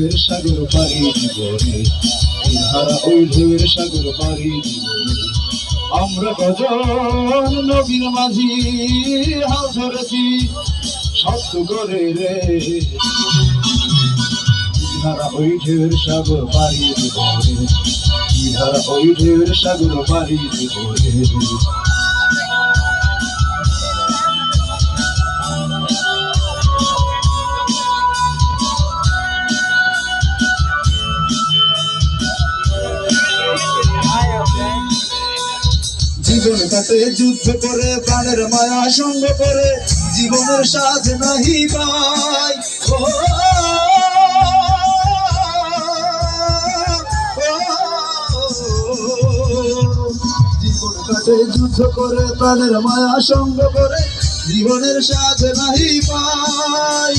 ঢেউয়ের সাগর পাড়ি দিব রে, হারা ওই ঢেউয়ের সাগর পাড়ি দিব রে। আমরা কজন নবীর মাঝি হাল ধরেছি শক্ত করে রে, হারা ওই ঢেউয়ের সাগর পাড়ি দিব রে, হারা ওই ঢেউয়ের সাগর পাড়ি দিব রে। জীবন কাটে যুদ্ধ করে প্রাণের মায়া সঙ্গ করে, জীবনের সাথ নাহি পাই জীবন কাটে যুদ্ধ করে প্রাণের মায়া সঙ্গ করে, জীবনের সাথ নাহি পাই।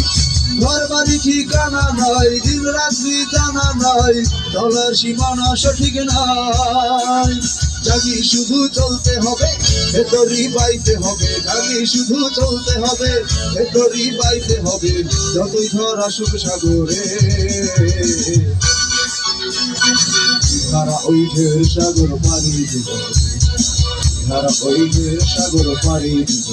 ঘর বাড়ি ঠিকানা নাই, দিন রাত্রি জানা নাই, চলার সীমানা সঠিক নাই। জাগি শুধু চলতে হবে, ভেতরই বাইতে হবে, জাগি শুধু চলতে হবে, ভেতরই বাইতে হবে, যতই ঝড় আসুক সাগরে। হারা ওই ঢেউয়ের সাগর পাড়ি দিব, হারা ওই ঢেউয়ের সাগর পাড়ি দিব।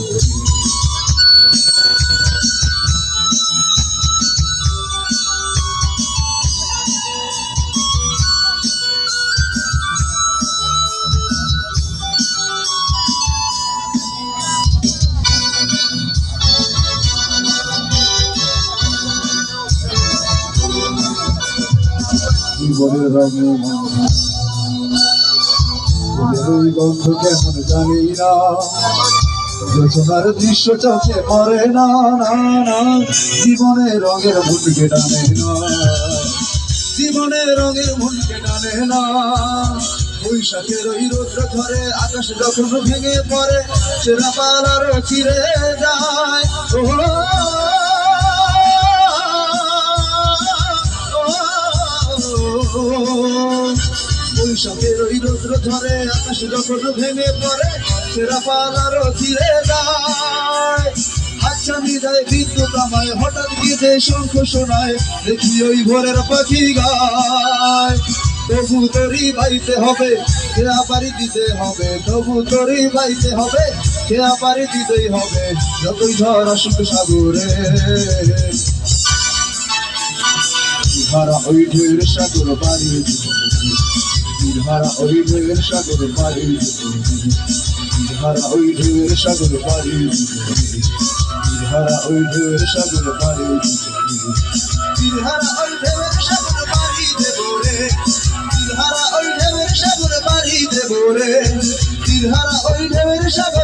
জীবনের রঙে ওই গন্ধ কেমন জানি না, যোচনার দৃশ্য চোখে পড়ে না, না না, জীবনের রঙের মনকে টানে না, জীবনের রঙের মনকে টানে না। বৈশাখের ওই রৌদ্র ধরে আকাশ যখন ভেঙে পড়ে, সেরা পালার ফিরে যায়। বৈশাখের ওই রৌদ্র ধরে আকাশ যখন ভেঙে পড়ে, সেরা পালার ফিরে যায়। হাতছানি দেয় বিদ্যুৎ আমায়, হঠাৎ গিয়ে শঙ্খ শোনায়, দেখি ওই ভোরের পাখি গায়। তবু তোরই বাইতে হবে, খেয়া পারি দিতে হবে, তবু তোরই বাইতে হবে, খেয়া পারি দিতেই হবে, যতই ঝড় আসুক সাগরে। হারা ওই ঢেউয়ের সাগর পাড়ি দিব, হারা ওই ঢেউয়ের সাগর পাড়ি দিব, হারা ওই ঢেউয়ের সাগর পাড়ি দিব, হারা ওই ঢেউয়ের সাগর পাড়ি দিব, হারা ওই ঢেউয়ের সাগর পাড়ি দেব রে, হারা ওই ঢেউয়ের সাগর পাড়ি দেব রে, হারা ওই ঢেউয়ের সাগর